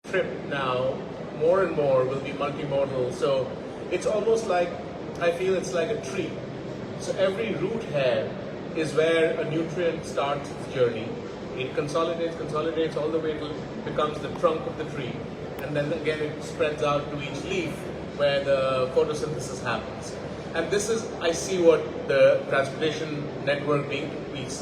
trip now, more and more will be multimodal. So it's almost like, I feel it's like a tree. So every root hair is where a nutrient starts its journey. It consolidates all the way till it becomes the trunk of the tree. And then again it spreads out to each leaf where the photosynthesis happens. And this is, I see what the transportation network being,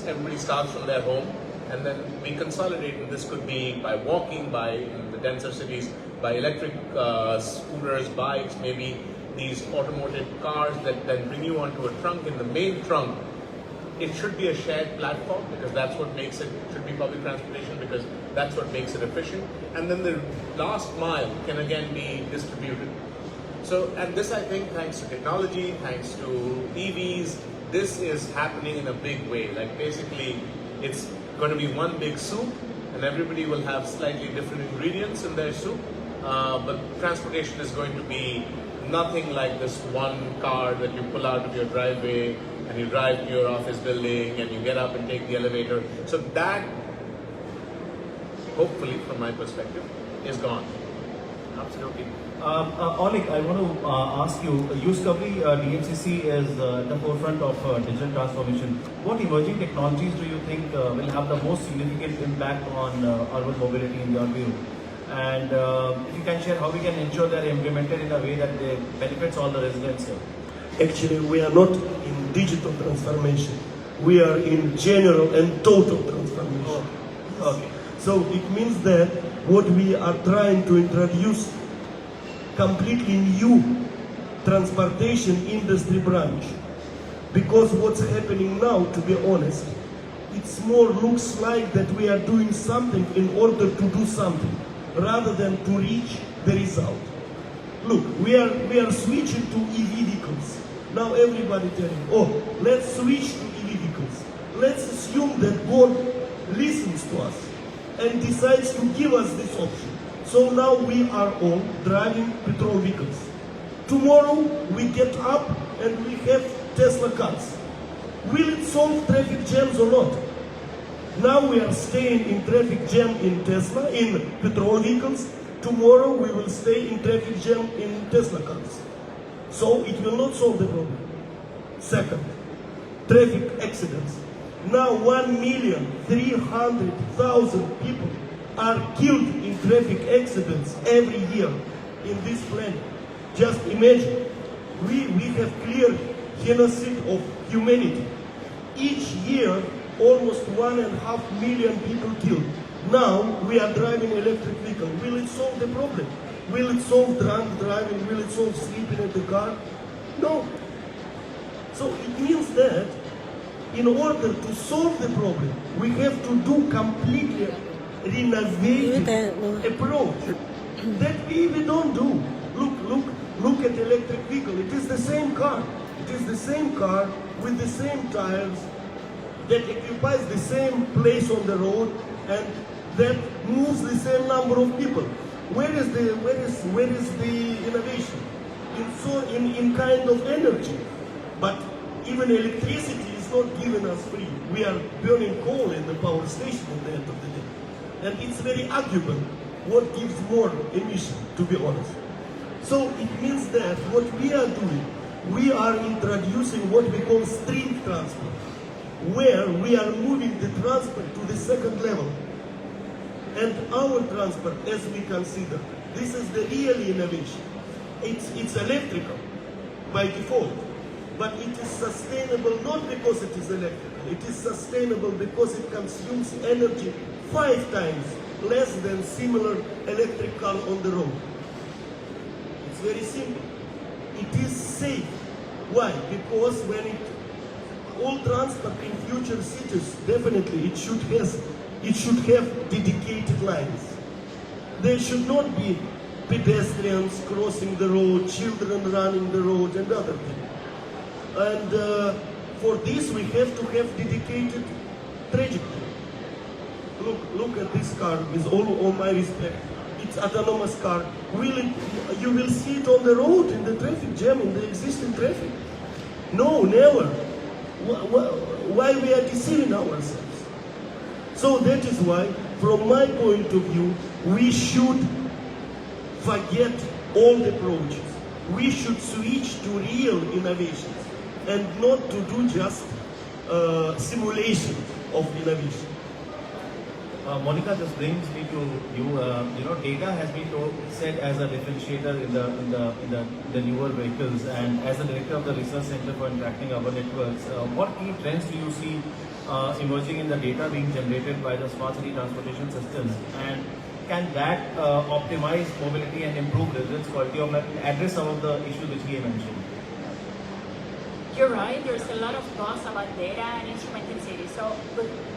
everybody starts from their home and then we consolidate, and this could be by walking, by in the denser cities, by electric scooters, bikes, maybe these automated cars that then bring you onto a trunk. In the main trunk, it should be a shared platform because that's what makes it, should be public transportation because that's what makes it efficient. And then the last mile can again be distributed. So, and this I think thanks to technology, thanks to EVs, this is happening in a big way. Like basically, it's going to be one big soup and everybody will have slightly different ingredients in their soup. But transportation is going to be nothing like this one car that you pull out of your driveway and you drive to your office building and you get up and take the elevator. So that, hopefully from my perspective, is gone. Absolutely. Oleg, I want to ask you, uSky DMCC is at the forefront of digital transformation. What emerging technologies do you think will have the most significant impact on urban mobility in your view? And if you can share how we can ensure they are implemented in a way that they benefits all the residents here. Actually, we are not in digital transformation. We are in general and total transformation. Okay. So it means that what we are trying to introduce completely new transportation industry branch. Because what's happening now, to be honest, it's more looks like that we are doing something in order to do something, rather than to reach the result. Look, we are switching to EV vehicles. Now everybody telling, oh, let's switch to EV vehicles. Let's assume that God listens to us and decides to give us this option. So now we are all driving petrol vehicles. Tomorrow we get up and we have Tesla cars. Will it solve traffic jams or not? Now we are staying in traffic jam in Tesla, in petrol vehicles. Tomorrow we will stay in traffic jam in Tesla cars. So it will not solve the problem. Second, traffic accidents. Now 1,300,000 people are killed in traffic accidents every year in this planet. Just imagine, we have clear genocide of humanity. Each year, almost 1.5 million people killed. Now we are driving electric vehicle. Will it solve the problem? Will it solve drunk driving? Will it solve sleeping in the car? No. So it means that in order to solve the problem, we have to do completely renovated approach that we don't do. Look at electric vehicle. It is the same car. It is the same car with the same tires that occupies the same place on the road and that moves the same number of people. Where is the innovation? In kind of energy. But even electricity is not given us free. We are burning coal in the power station at the end of the day. And it's very arguable what gives more emission, to be honest. So it means that what we are doing, we are introducing what we call street transport, where we are moving the transport to the second level. And our transport, as we consider, this is the real innovation. It's electrical by default, but it is sustainable not because it is electrical. It is sustainable because it consumes energy 5 times less than similar electric car on the road. It's very simple. It is safe. Why? Because when all transport in future cities, definitely it should have dedicated lines. There should not be pedestrians crossing the road, children running the road, and other things. And for this we have to have dedicated trajectory. Look at this car with all my respect. It's autonomous car. You will see it on the road in the traffic jam, in the existing traffic. No, never. Why we are deceiving ourselves? So that is why, from my point of view, we should forget old approaches. We should switch to real innovations and not to do just simulation of innovation. Monica, this brings me to you. You know, data has been said as a differentiator in the newer vehicles, and as the director of the research center for interacting urban networks, what key trends do you see emerging in the data being generated by the smart city transportation systems, and can that optimize mobility and improve results, quality of life, address some of the issues which we mentioned? You're right, there's a lot of buzz about data and instrument in cities. So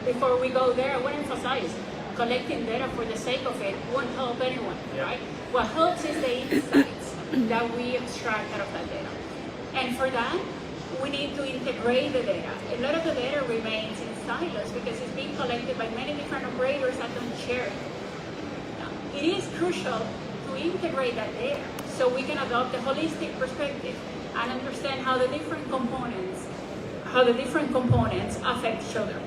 before we go there, I want to emphasize collecting data for the sake of it won't help anyone, right? What helps is the insights that we extract out of that data. And for that, we need to integrate the data. A lot of the data remains in silos because it's being collected by many different operators that don't share it. Now, it is crucial to integrate that data so we can adopt a holistic perspective and understand how the different components affect each other.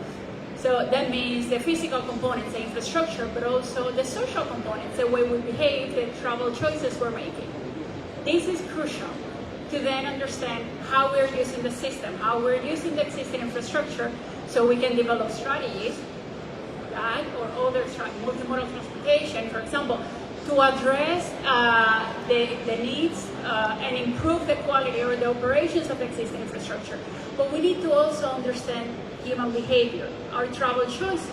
So that means the physical components, the infrastructure, but also the social components, the way we behave, the travel choices we're making. This is crucial to then understand how we're using the system, how we're using the existing infrastructure, so we can develop strategies, that or other strategies, multimodal transportation, for example, to address the needs and improve the quality or the operations of existing infrastructure. But we need to also understand human behavior, our travel choices,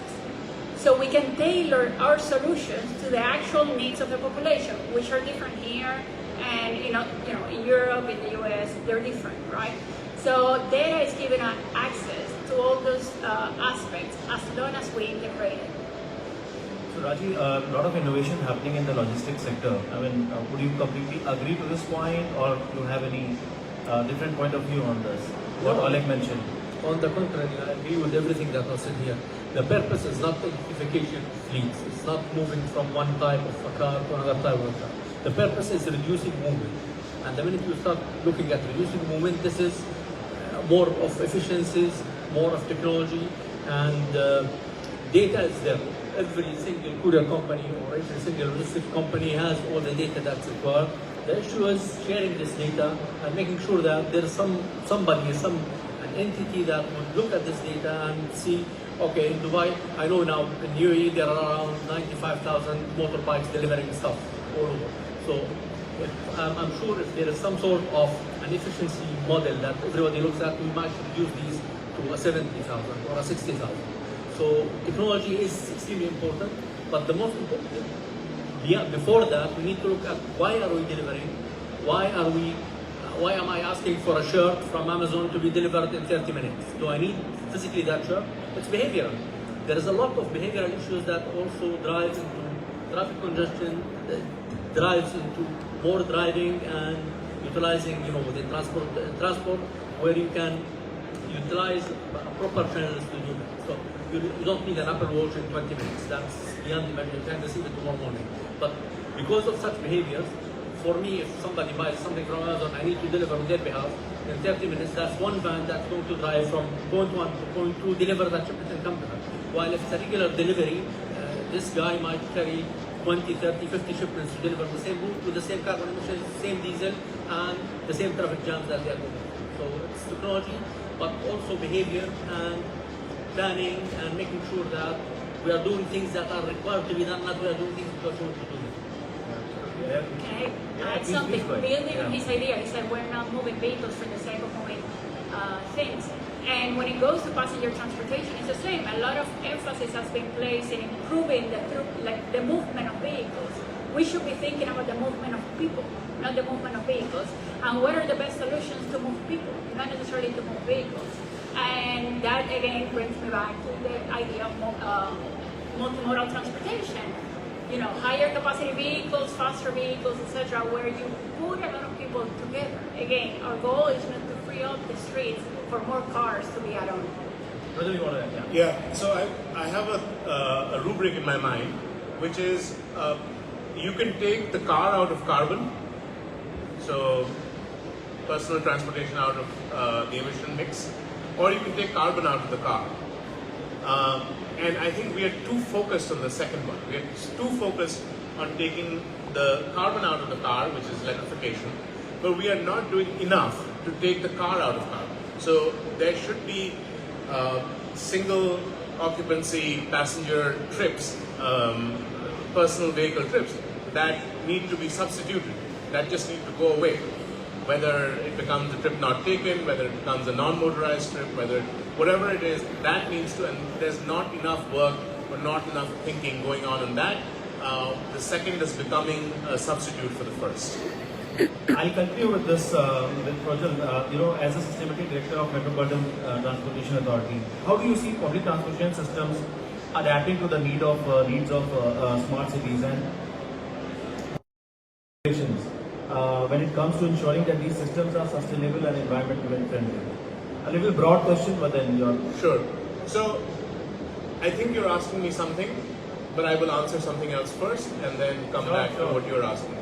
so we can tailor our solutions to the actual needs of the population, which are different here and in Europe, in the US, they're different, right? So data is giving us access to all those aspects as long as we integrate it. So Raji, a lot of innovation happening in the logistics sector. I mean, would you completely agree to this point, or do you have any different point of view on this? What Oleg mentioned. On the contrary, I agree with everything that was said here. The purpose is not electrification of fleets. It's not moving from one type of a car to another type of a car. The purpose is reducing movement. And the minute you start looking at reducing movement, this is more of efficiencies, more of technology, and data is there. Every single courier company or every single logistics company has all the data that's required. The issue is sharing this data and making sure that there is somebody, an entity that would look at this data and see, okay, in Dubai, I know now in UAE there are around 95,000 motorbikes delivering stuff all over. So I'm sure if there is some sort of an efficiency model that everybody looks at, we might reduce these to a 70,000 or a 60,000. So technology is extremely important, but the most important, before that, we need to look at why are we delivering, why am I asking for a shirt from Amazon to be delivered in 30 minutes? Do I need physically that shirt? It's behavioral. There is a lot of behavioral issues that also drives into traffic congestion, drives into more driving and utilizing, within transport, where you can utilize proper channels to do that. So you don't need an Apple Watch in 20 minutes. That's beyond imagine. You can receive it tomorrow morning. But because of such behaviors, for me, if somebody buys something from Amazon, I need to deliver on their behalf in 30 minutes. That's one van that's going to drive from point 1 to point 2, deliver that shipment and come back. While if it's a regular delivery, this guy might carry 20, 30, 50 shipments to deliver the same route with the same carbon emissions, same diesel, and the same traffic jams that they are going through. So it's technology, but also behavior and planning and making sure that we are doing things that are required to be done, not we are doing things because we want to do them. Can I add something? Building on his idea, he said we're not moving vehicles for the sake of moving things. And when it goes to passenger transportation, it's the same. A lot of emphasis has been placed in improving the movement of vehicles. We should be thinking about the movement of people, not the movement of vehicles. And what are the best solutions to move people, not necessarily to move vehicles. And that again brings me back to the idea of multimodal transportation. Higher capacity vehicles, faster vehicles, etc., where you put a lot of people together. Again, our goal is not to free up the streets for more cars to be added on. What do you want to add? Yeah, so I have a rubric in my mind, which is you can take the car out of carbon, so personal transportation out of the emission mix, or you can take carbon out of the car. And I think we are too focused on the second one. We are too focused on taking the carbon out of the car, which is electrification, but we are not doing enough to take the car out of carbon. So there should be single occupancy passenger trips, personal vehicle trips that need to be substituted, that just need to go away. Whether it becomes a trip not taken, whether it becomes a non-motorized trip, whatever it is, that needs to, and there's not enough work or not enough thinking going on in that. The second is becoming a substitute for the first. I'll continue with this with Prajal. As a sustainability director of Metropolitan Transportation Authority, how do you see public transportation systems adapting to the needs of smart cities and when it comes to ensuring that these systems are sustainable and environmentally friendly? A little broad question, but then you're... Sure. So, I think you're asking me something, but I will answer something else first and then come back to what you're asking.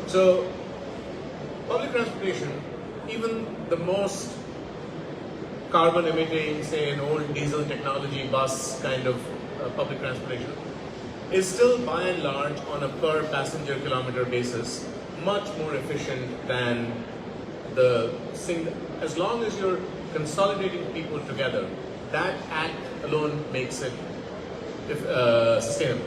So, public transportation, even the most carbon emitting, say an old diesel technology bus kind of public transportation, is still by and large on a per passenger kilometer basis much more efficient than the single. As long as you're consolidating people together, that act alone makes it sustainable.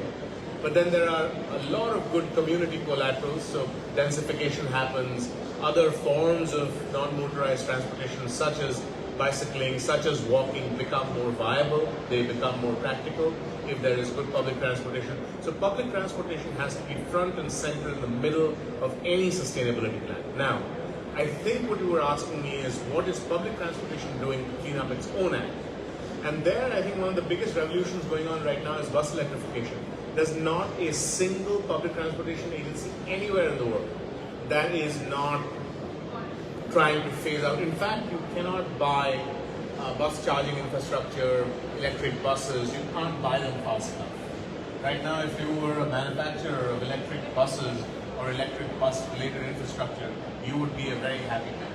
But then there are a lot of good community collaterals, so densification happens, other forms of non-motorized transportation such as bicycling, such as walking become more viable, they become more practical if there is good public transportation. So public transportation has to be front and center in the middle of any sustainability plan. Now, I think what you were asking me is what is public transportation doing to clean up its own act? And there I think one of the biggest revolutions going on right now is bus electrification. There's not a single public transportation agency anywhere in the world that is not trying to phase out. In fact, you cannot buy bus charging infrastructure, electric buses, you can't buy them fast enough. Right now, if you were a manufacturer of electric buses or electric bus related infrastructure, you would be a very happy man.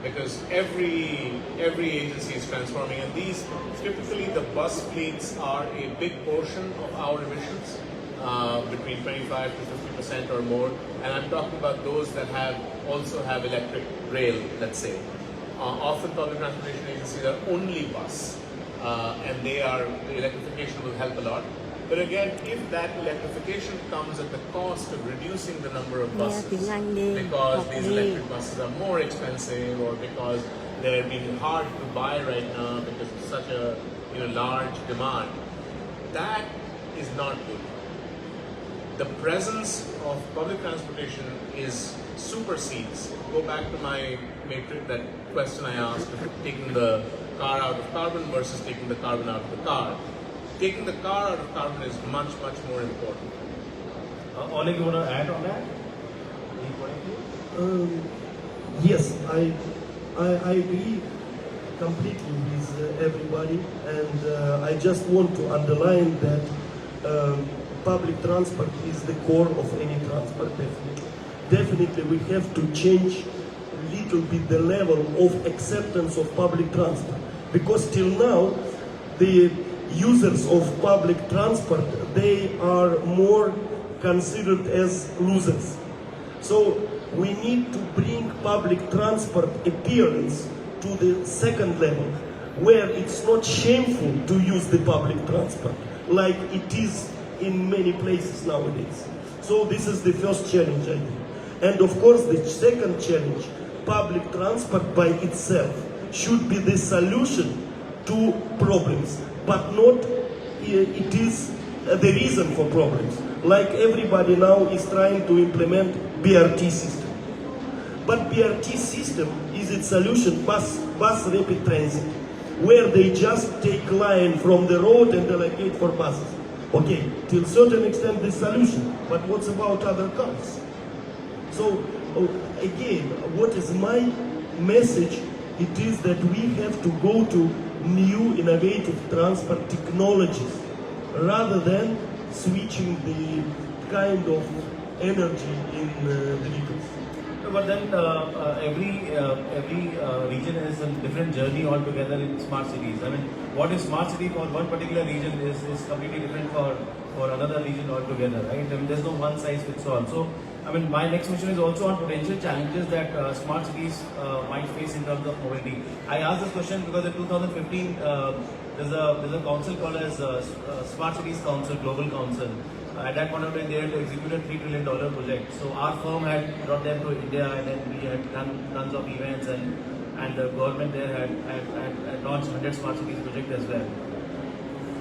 Because every agency is transforming, and these, typically the bus fleets are a big portion of our emissions, between 25 to 50% or more, and I'm talking about those that also have electric rail, let's say. Often public transportation agencies are only bus, and the electrification will help a lot. But again, if that electrification comes at the cost of reducing the number of buses, because these electric buses are more expensive, or because they're being hard to buy right now because of such a large demand, that is not good. The presence of public transportation supersedes. Go back to my matrix, that question I asked, taking the car out of carbon versus taking the carbon out of the car. Taking the car out of carbon is much, much more important. Oleg, you want to add on that? Yes, I agree completely with everybody, and I just want to underline that public transport is the core of any transport, definitely. Definitely we have to change a little bit the level of acceptance of public transport, because till now the users of public transport, they are more considered as losers. So we need to bring public transport appearance to the second level, where it's not shameful to use the public transport like it is in many places nowadays. So this is the first challenge, I think. And of course the second challenge, public transport by itself should be the solution to problems, but not it is the reason for problems. Like everybody now is trying to implement BRT system. But BRT system is its solution, bus rapid transit, where they just take line from the road and allocate for buses. Okay, till certain extent the solution, but what's about other cars? So again, what is my message? It is that we have to go to new innovative transport technologies rather than switching the kind of energy in the vehicles. But then every region is a different journey altogether in smart cities. I mean, what is smart city for one particular region is completely different for for another region altogether, right? I mean, there's no one size fits all. So, I mean, my next question is also on potential challenges that smart cities might face in terms of mobility. I asked this question because in 2015, there's a council called as Smart Cities Council, Global Council. At that point of time, they had to execute a $3 trillion project. So our firm had brought them to India, and then we had done tons of events, and the government there had launched 100 smart cities project as well.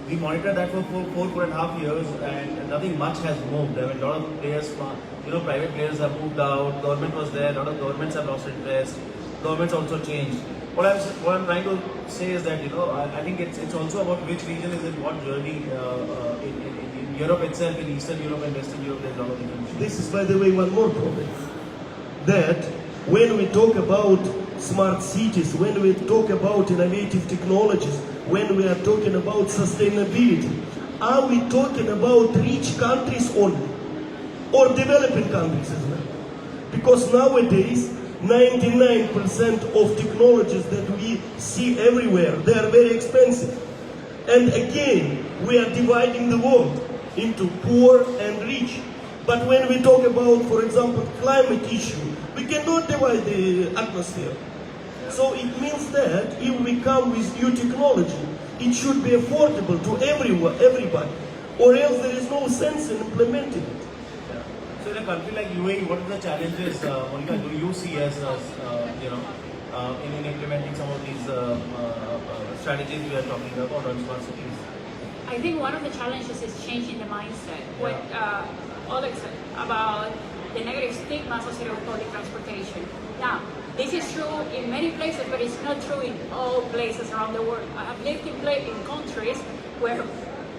We monitored that for 4.5 years, and nothing much has moved. I mean, a lot of players, private players have moved out. Government was there. A lot of governments have lost interest. Governments also changed. What I'm trying to say is that I think it's also about which region is in what journey. In Europe itself, in Eastern Europe and Western Europe, there's a lot of difference. This is, by the way, one more problem. That when we talk about smart cities, when we talk about innovative technologies, when we are talking about sustainability, are we talking about rich countries only? Or developing countries as well? Because nowadays, 99% of technologies that we see everywhere, they are very expensive. And again, we are dividing the world into poor and rich. But when we talk about, for example, climate issue, we cannot divide the atmosphere. So it means that if we come with new technology, it should be affordable to everybody, or else there is no sense in implementing it. Yeah. So in a country like UAE, what are the challenges, Monica, do you see as in implementing some of these strategies we are talking about on smart cities? I think one of the challenges is changing the mindset. What Oleg said about the negative stigma associated with public transportation. Now, this is true in many places, but it's not true in all places around the world. I have lived in countries where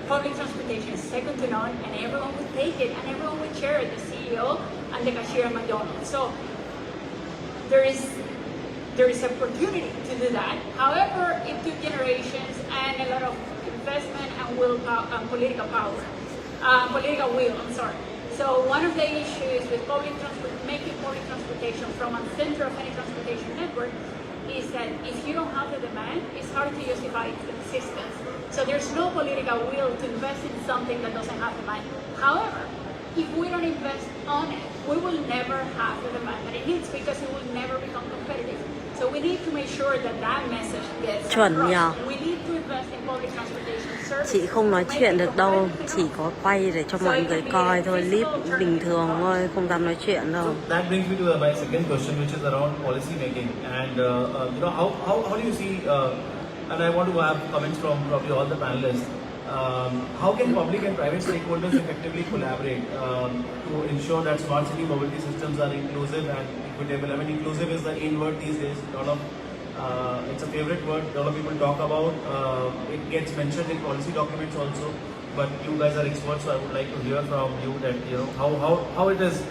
public transportation is second to none, and everyone would take it, and everyone would share it, the CEO and the cashier at McDonald's. So there is opportunity to do that. However, it took generations and a lot of investment and willpower and political will. So one of the issues with making public transportation from a center of any transportation network is that if you don't have the demand, it's hard to justify its existence. So there's no political will to invest in something that doesn't have demand. However, if we don't invest on it, we will never have the demand that it needs because it will never become competitive. So we need to make sure that that message gets across. We need to invest in public transportation services. Chị không nói chuyện được đâu, chỉ có quay để cho mọi người coi thôi, clip bình thường thôi, không dám nói chuyện đâu. That brings me to my second question, which is around policy making, and how do you see? And I want to have comments from probably all the panelists. How can public and private stakeholders effectively collaborate to ensure that smart city mobility systems are inclusive and equitable? I mean, inclusive is the in word these days. It's a favorite word. A lot of people talk about. It gets mentioned in policy documents also. But you guys are experts, so I would like to hear from you that how it is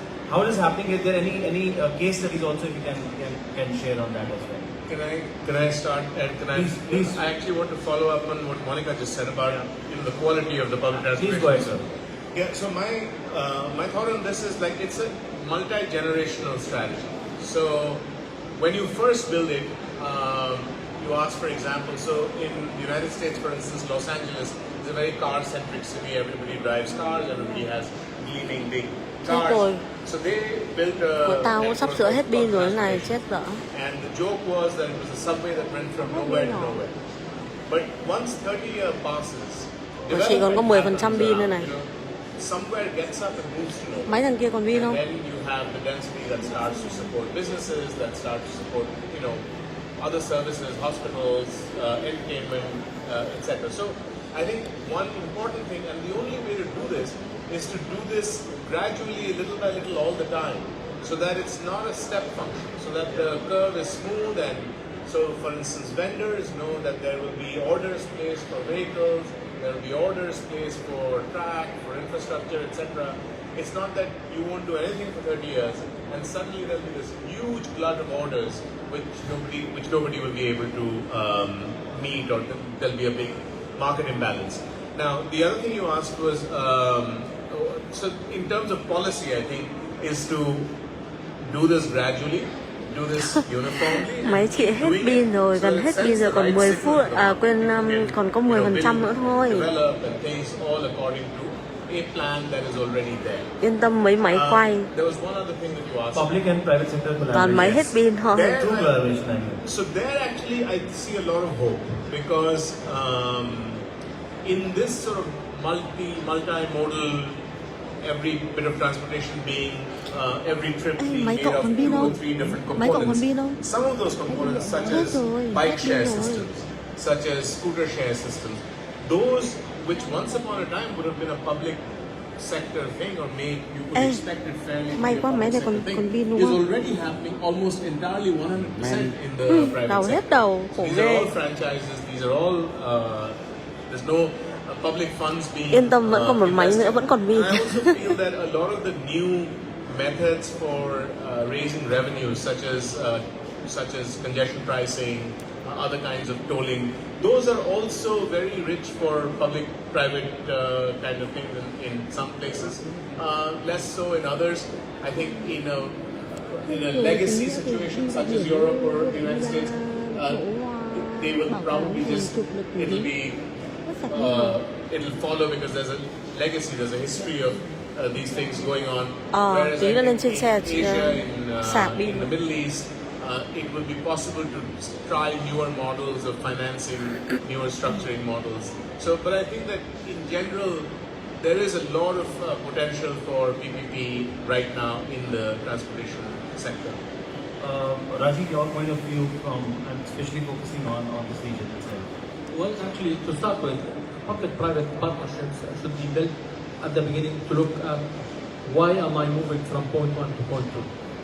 happening. Is there any case studies also if you can share on that as well? Can I start? And Please. I actually want to follow up on what Monica just said about the quality of the public transportation. Please go ahead, sir. Yeah. So my thought on this is like it's a multi-generational strategy. So when you first build it, you ask for example. So in the United States, for instance, Los Angeles is a very car-centric city. Everybody drives cars. Everybody has gleaming big cars. So they built Của tao cũng sắp sửa hết pin rồi, này chết dở. And the joke was that it was a subway that went from nowhere to nowhere. But once 30 years passes, Chị còn có 10% pin nữa này. Somewhere gets up and moves to nowhere. Mấy thằng kia còn pin không? And then you have the density that starts to support businesses, that start to support other services, hospitals, entertainment, etc. So I think one important thing, and the only way to do this is to do this gradually, little by little, all the time, so that it's not a step function, so that the curve is smooth. And so, for instance, vendors know that there will be orders placed for vehicles, there will be orders placed for track, for infrastructure, etc. It's not that you won't do anything for 30 years, and suddenly there'll be this huge glut of orders which nobody will be able to meet, or there'll be a big market imbalance. Now, the other thing you asked was, so in terms of policy, I think, is to do this gradually, do this uniformly. Mấy chị hết pin rồi, gần hết pin rồi, còn 10 phút, còn có 10% nữa thôi. Develop and things all according to a plan that is already there. Yên tâm mấy máy quay. There was one other thing that you asked. Public and private sector Toàn máy collaboration. hết pin thôi. There- True collaboration, I mean. So there actually I see a lot of hope because in this sort of multimodal, every bit of transportation being every trip Ê, being máy made cộng of còn pin 2 or không? 3 different Máy cộng còn components. pin không? Some of those components, such Hết as rồi, bike hết share pin rồi. systems, such as scooter share systems, those which once upon a time would have been a public sector thing or made you could Ê, expect it fairly to may be a quá, máy public này còn- sector còn thing, pin đúng is không? already happening almost entirely 100% in the private Đầu sector. hết đầu, khổ These are ghê. all franchises. These are all there's no public funds being. Yên tâm, vẫn còn một máy nữa, vẫn còn pin. I also feel that a lot of the new methods for raising revenues, such as congestion pricing, other kinds of tolling, those are also very rich for public-private kind of things in some places. Less so in others. I think in a legacy situation such as Europe or the United States, they will probably just it'll follow because there's a legacy, there's a history of these things going on. Whereas tí I nữa lên think trên xe in Asia, sạc in pin. the Middle East, it will be possible to try newer models of financing, newer structuring models. So, but I think that in general, there is a lot of potential for PPP right now in the transportation sector. Rajiv, your point of view from, and especially focusing on this region itself. Well, actually, to start with, public-private partnerships should be built at the beginning to look at why am I moving from point 1 to point 2.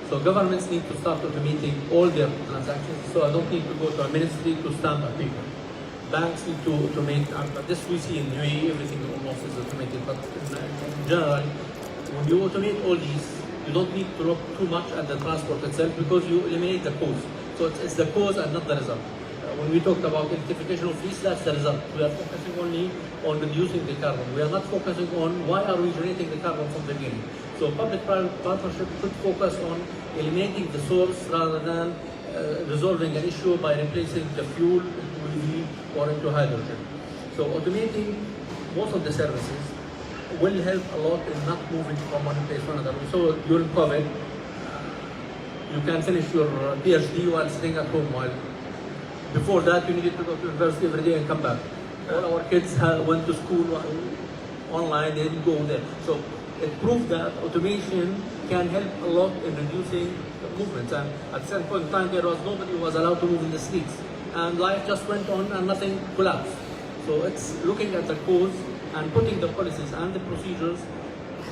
So governments need to start automating all their transactions. So I don't need to go to a ministry to stamp a paper. Banks need to automate, but this we see in UAE, everything almost is automated. But in general, when you automate all these, you don't need to look too much at the transport itself because you eliminate the cause. So it's the cause and not the result. When we talked about electrification of fleets, that's the result. We are focusing only on reducing the carbon. We are not focusing on why are we generating the carbon from the beginning. So public-private partnership should focus on eliminating the source rather than resolving an issue by replacing the fuel into EV or into hydrogen. So automating most of the services will help a lot in not moving from one place to another. So during COVID, you can finish your PhD while sitting at home. While before that, you needed to go to university every day and come back. All our kids went to school online; they didn't go there. So it proved that automation can help a lot in reducing the movements. And at a certain point in time, there was nobody who was allowed to move in the streets, and life just went on and nothing collapsed. So it's looking at the cause and putting the policies and the procedures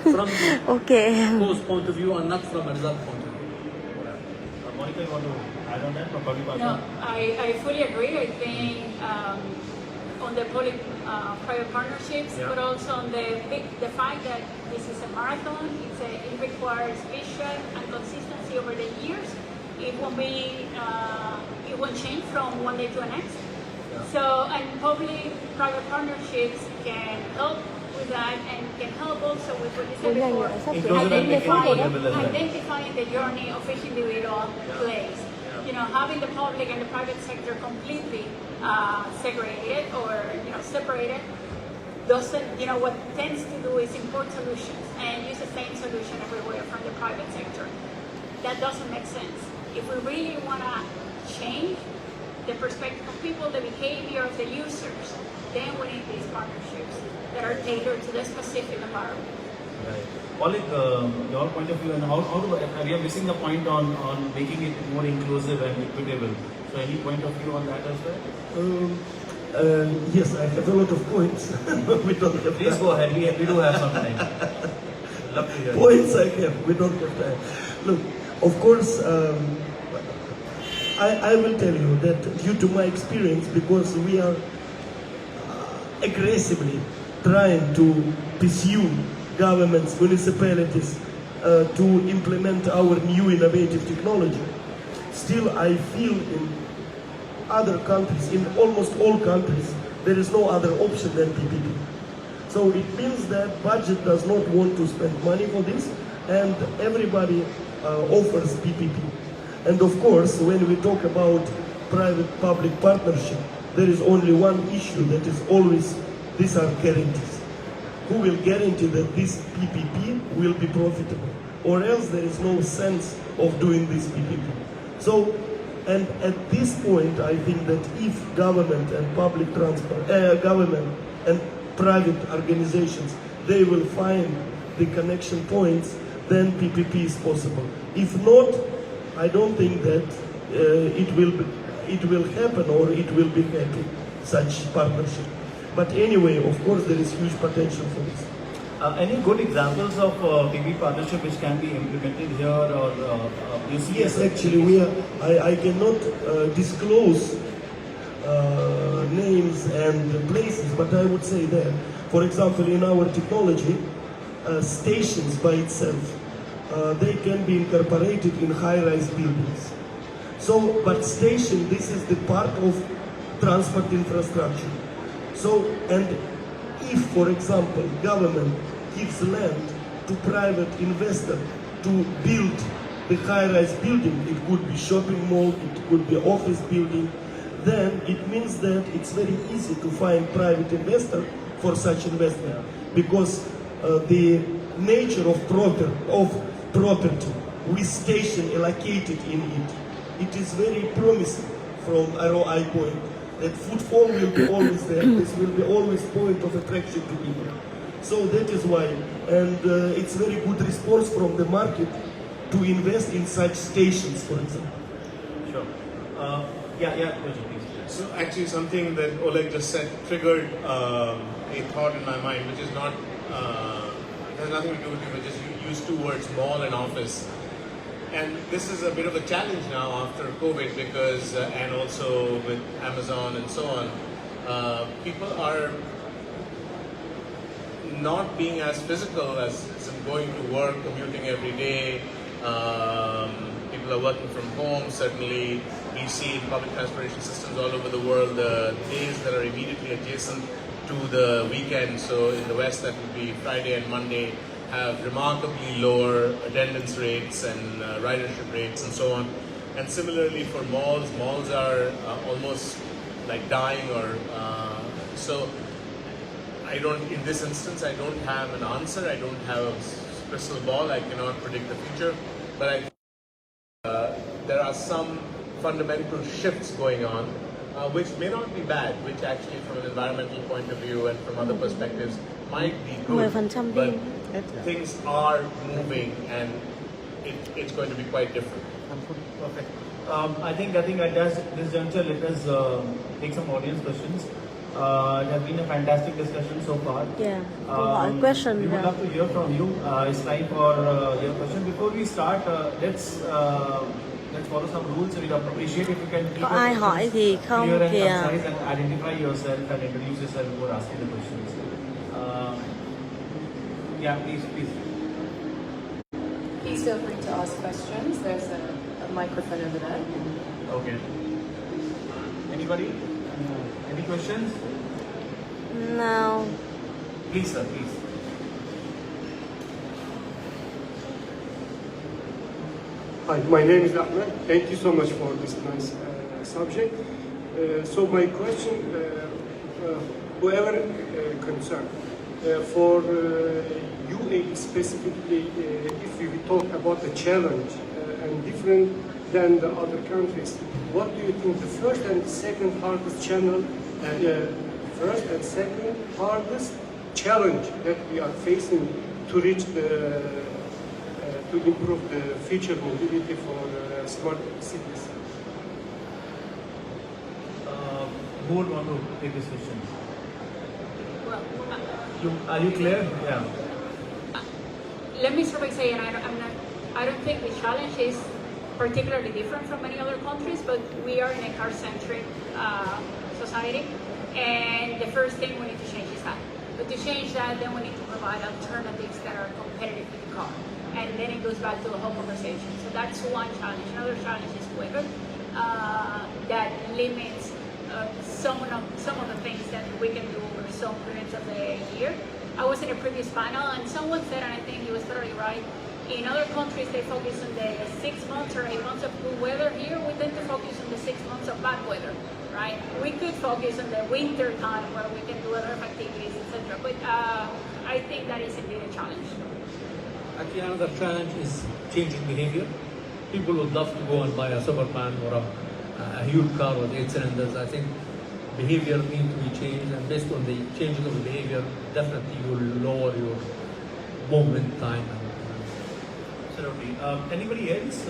from the Okay. cause point of view and not from a result point of view. Monica, you want to add on that from public No, partnership? I fully agree. I think on the public-private partnerships, Yeah. but also on the fact that this is a marathon. It requires vision and consistency over the years. It won't change from one day to the next. So, and public-private partnerships can help with that and can help also with what you said before, Inclusive and making it affordable as well. identifying the journey of each individual place. You know, having the public and the private sector completely segregated or separated doesn't. What tends to do is import solutions and use the same solution everywhere from the private sector. That doesn't make sense. If we really want to change the perspective of people, the behavior of the users, then we need these partnerships that are tailored to the specific environment. Right. Oleg, your point of view, and how do we are missing the point on making it more inclusive and equitable. So any point of view on that as well? Yes, I have a lot of points. We don't have Please time. go ahead. We do have some time. Love to hear. Points I have. We don't have time. Look, of course, I will tell you that due to my experience, because we are aggressively trying to pursue governments, municipalities to implement our new innovative technology. Still, I feel in other countries, in almost all countries, there is no other option than PPP. So it means that budget does not want to spend money for this, and everybody offers PPP. And of course, when we talk about private-public partnership, there is only one issue that is always, these are guarantees. who will guarantee that this PPP will be profitable, or else there is no sense of doing this PPP. So, and at this point, I think that if government and public transport, government and private organizations, they will find the connection points, then PPP is possible. If not, I don't think that it will happen or it will be happy, such partnership. But anyway, of course, there is huge potential for this. Any good examples of PPP partnership which can be implemented here, or you see? Yes, actually, I cannot disclose names and places, but I would say that, for example, in our technology, stations by itself, they can be incorporated in high-rise buildings. So, but station, this is the part of transport infrastructure. So, and if, for example, government gives land to private investor to build the high-rise building, it could be shopping mall, it could be office building, then it means that it's very easy to find private investor for such investment, because the nature of property with station allocated in it, it is very promising from ROI point, that footfall will be always there. This will be always point of attraction to people. So that is why, and it's very good response from the market to invest in such stations, for example. Sure. Yeah, please. So actually something that Oleg just said triggered a thought in my mind, which is not, has nothing to do with you, but just use two words, mall and office. And this is a bit of a challenge now after COVID, because, and also with Amazon and so on, people are not being as physical as going to work, commuting every day. People are working from home, certainly. We see in public transportation systems all over the world, the days that are immediately adjacent to the weekend. So in the West, that would be Friday and Monday, have remarkably lower attendance rates and ridership rates and so on. And similarly for malls, malls are almost like dying, or so I don't, in this instance, I don't have an answer. I don't have a crystal ball. I cannot predict the future, but I think there are some fundamental shifts going on, which may not be bad, which actually from an environmental point of view and from other perspectives might be good, but things are moving and it's going to be quite different. Perfect. I think at this juncture, let us take some audience questions. It has been a fantastic discussion so far. Yeah. Question. We would love to hear from you. It's time for your question. Before we start, let's follow some rules. We'd appreciate if you can keep Có ai hỏi gì không clear and kìa? concise and identify yourself and introduce yourself before asking the questions. Yeah, please. Please feel free to ask questions. There's a microphone over there. Okay. Anybody? Any questions? No. Please, sir, please. Hi, my name is Ahmed. Thank you so much for this nice subject. So my question, whoever concerned, for UAE specifically, if we talk about the challenge and different than the other countries, what do you think the first and second hardest channel, first and second hardest challenge that we are facing to reach the, to improve the future mobility for smart cities? Who would want to take this question? Well, Are you clear? Yeah. let me start by saying I don't think the challenge is particularly different from many other countries, but we are in a car-centric society, and the first thing we need to change is that. But to change that, then we need to provide alternatives that are competitive with the car, and then it goes back to the whole conversation. So that's one challenge. Another challenge is weather that limits some of the things that we can do over some periods of the year. I was in a previous panel, and someone said, and I think he was totally right, in other countries they focus on the 6 months or 8 months of good weather. Here we tend to focus on the 6 months of bad weather, right? We could focus on the winter time where we can do a lot of activities, etc. But I think that is indeed a challenge. Actually, another challenge is changing behavior. People would love to go and buy a Superman or a huge car with 8 cylinders. I think behavior needs to be changed, and based on the changing of the behavior, definitely you will lower your movement time. Absolutely. Anybody else?